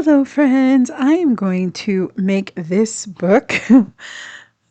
Hello, friends. I am going to make this book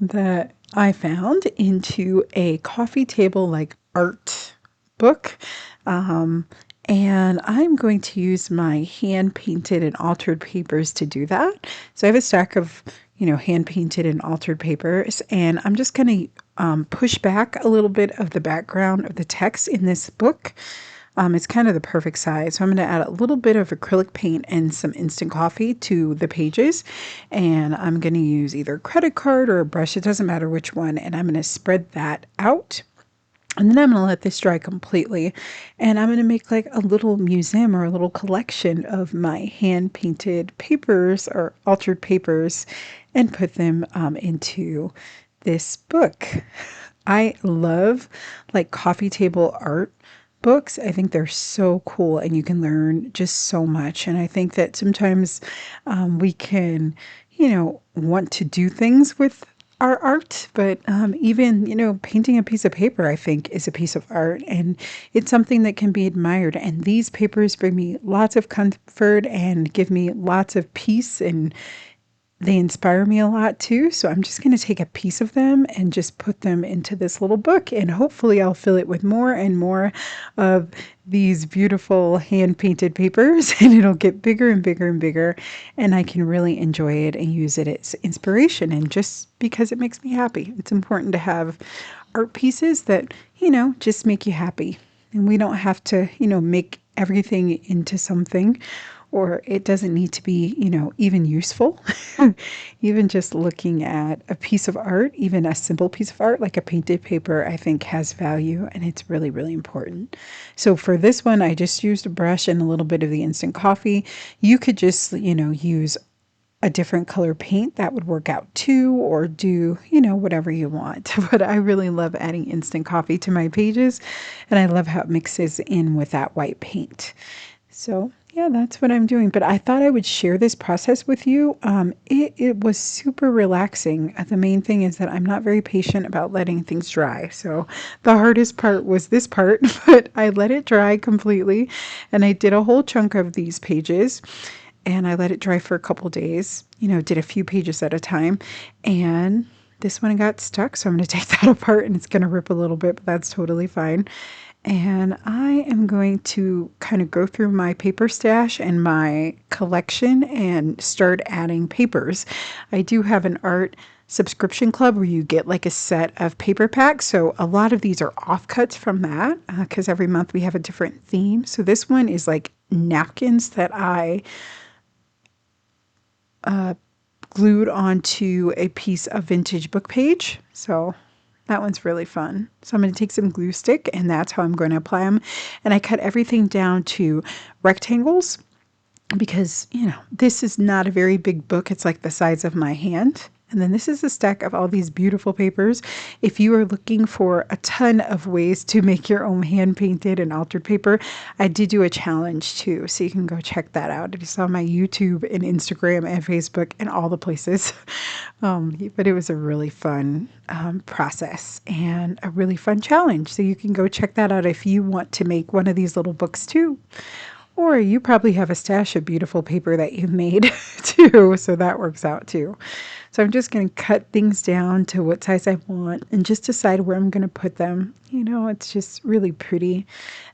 that I found into a coffee table like art book. Um, and I'm going to use my hand painted and altered papers to do that. So I have a stack of, hand painted and altered papers, and I'm just going to push back a little bit of the background of the text in this book. It's kind of the perfect size. So I'm going to add a little bit of acrylic paint and some instant coffee to the pages. And I'm going to use either credit card or a brush. It doesn't matter which one. And I'm going to spread that out. And then I'm going to let this dry completely. And I'm going to make like a little museum or a little collection of my hand painted papers or altered papers and put them into this book. I love like coffee table art books. I think they're so cool and you can learn just so much. And I think that sometimes we can, want to do things with our art, but even, painting a piece of paper, I think, is a piece of art, and it's something that can be admired. And these papers bring me lots of comfort and give me lots of peace, and they inspire me a lot too. So I'm just going to take a piece of them and just put them into this little book, and hopefully I'll fill it with more and more of these beautiful hand painted papers, and it'll get bigger and bigger and bigger, and I can really enjoy it and use it as inspiration, and just because it makes me happy. It's important to have art pieces that, just make you happy. And we don't have to, make everything into something, or it doesn't need to be, even useful. Even just looking at a piece of art, even a simple piece of art like a painted paper, I think has value, and it's really, really important. So for this one, I just used a brush and a little bit of the instant coffee. You could just, use a different color paint that would work out too, or do, whatever you want. But I really love adding instant coffee to my pages, and I love how it mixes in with that white paint. So yeah, that's what I'm doing. But I thought I would share this process with you. It was super relaxing. The main thing is that I'm not very patient about letting things dry. So the hardest part was this part, but I let it dry completely. And I did a whole chunk of these pages, and I let it dry for a couple days, did a few pages at a time. And this one got stuck, so I'm going to take that apart, and it's going to rip a little bit, but that's totally fine. And I am going to kind of go through my paper stash and my collection and start adding papers. I do have an art subscription club where you get like a set of paper packs. So a lot of these are offcuts from that, because every month we have a different theme. So this one is like napkins that I glued onto a piece of vintage book page. So that one's really fun. So I'm going to take some glue stick, and that's how I'm going to apply them. And I cut everything down to rectangles because, this is not a very big book. It's like the size of my hand. And then this is a stack of all these beautiful papers. If you are looking for a ton of ways to make your own hand painted and altered paper, I did do a challenge too. So you can go check that out. It's on my YouTube and Instagram and Facebook and all the places. But it was a really fun process and a really fun challenge. So you can go check that out if you want to make one of these little books too. Or you probably have a stash of beautiful paper that you've made too, so that works out too. So I'm just going to cut things down to what size I want and just decide where I'm going to put them. It's just really pretty.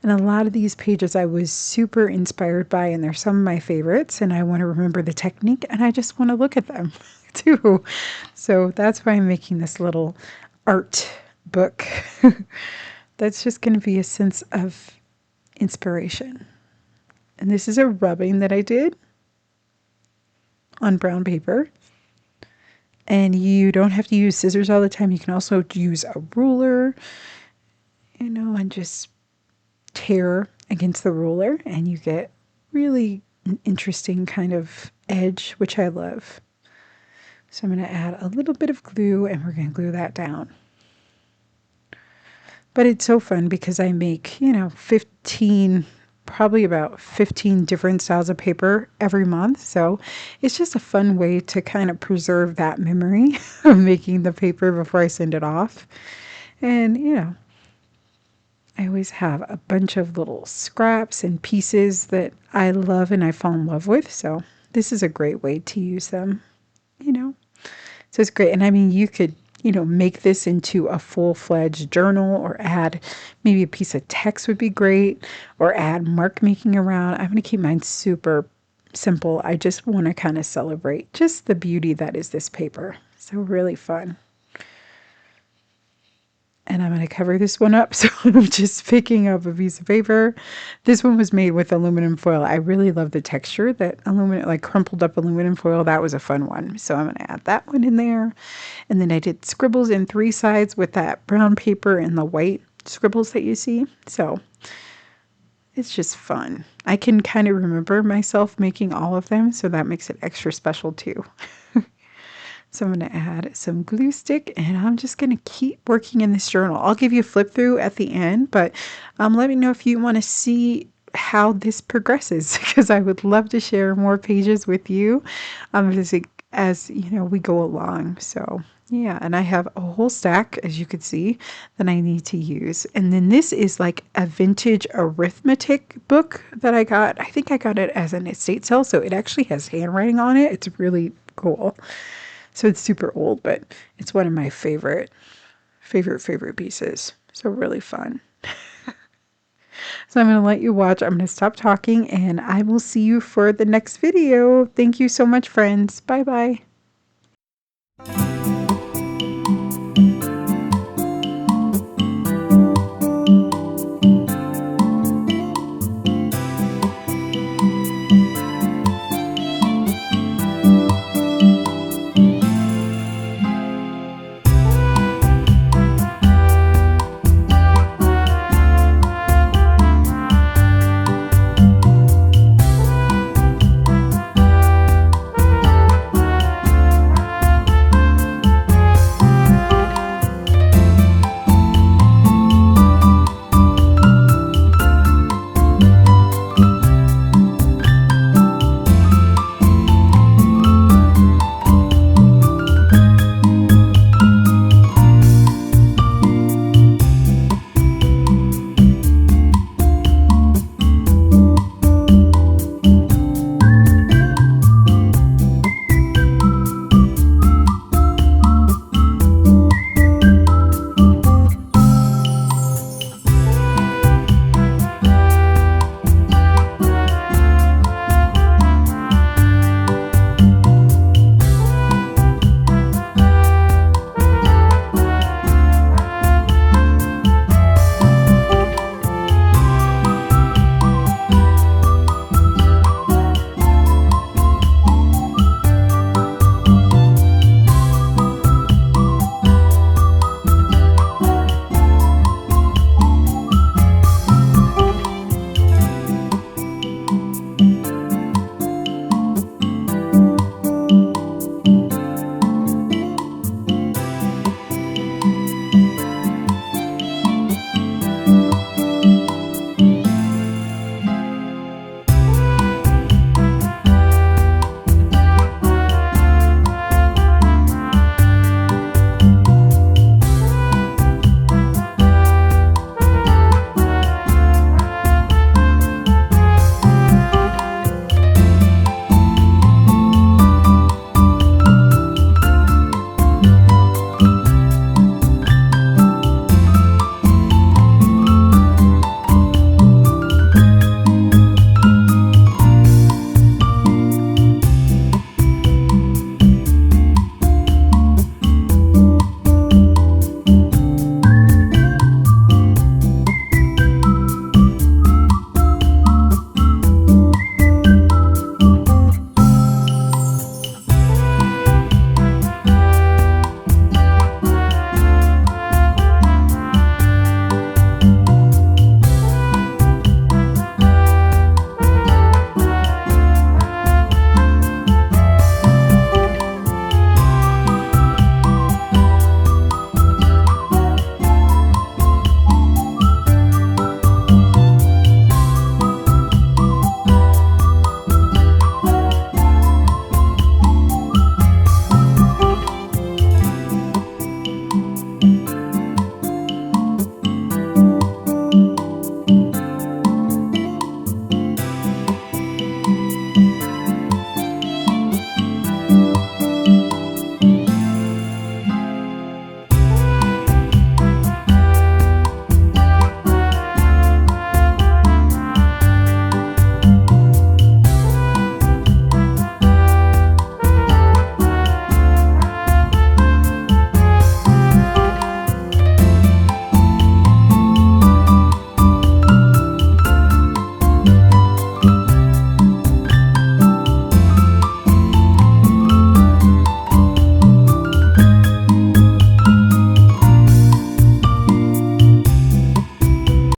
And a lot of these pages I was super inspired by, and they're some of my favorites, and I want to remember the technique, and I just want to look at them too. So that's why I'm making this little art book. That's just going to be a sense of inspiration. And this is a rubbing that I did on brown paper. And you don't have to use scissors all the time. You can also use a ruler, and just tear against the ruler, and you get really an interesting kind of edge, which I love. So I'm going to add a little bit of glue, and we're going to glue that down. But it's so fun because I make, probably about 15 different styles of paper every month. So it's just a fun way to kind of preserve that memory of making the paper before I send it off. And, I always have a bunch of little scraps and pieces that I love and I fall in love with. So this is a great way to use them, you know. So it's great. And I mean, you could, make this into a full-fledged journal or add maybe a piece of text would be great, or add mark making around. I'm going to keep mine super simple. I just want to kind of celebrate just the beauty that is this paper. So really fun. And I'm going to cover this one up. So I'm just picking up a piece of paper. This one was made with aluminum foil. I really love the texture that aluminum, like crumpled up aluminum foil. That was a fun one. So I'm going to add that one in there. And then I did scribbles in 3 sides with that brown paper and the white scribbles that you see. So it's just fun. I can kind of remember myself making all of them, so that makes it extra special too. So I'm going to add some glue stick, and I'm just going to keep working in this journal. I'll give you a flip through at the end, but let me know if you want to see how this progresses, because I would love to share more pages with you as we go along. So yeah, and I have a whole stack, as you can see, that I need to use. And then this is like a vintage arithmetic book that I got. I think I got it as an estate sale, so it actually has handwriting on it. It's really cool. So it's super old, but it's one of my favorite pieces. So really fun. So I'm going to let you watch. I'm going to stop talking, and I will see you for the next video. Thank you so much, friends. Bye bye.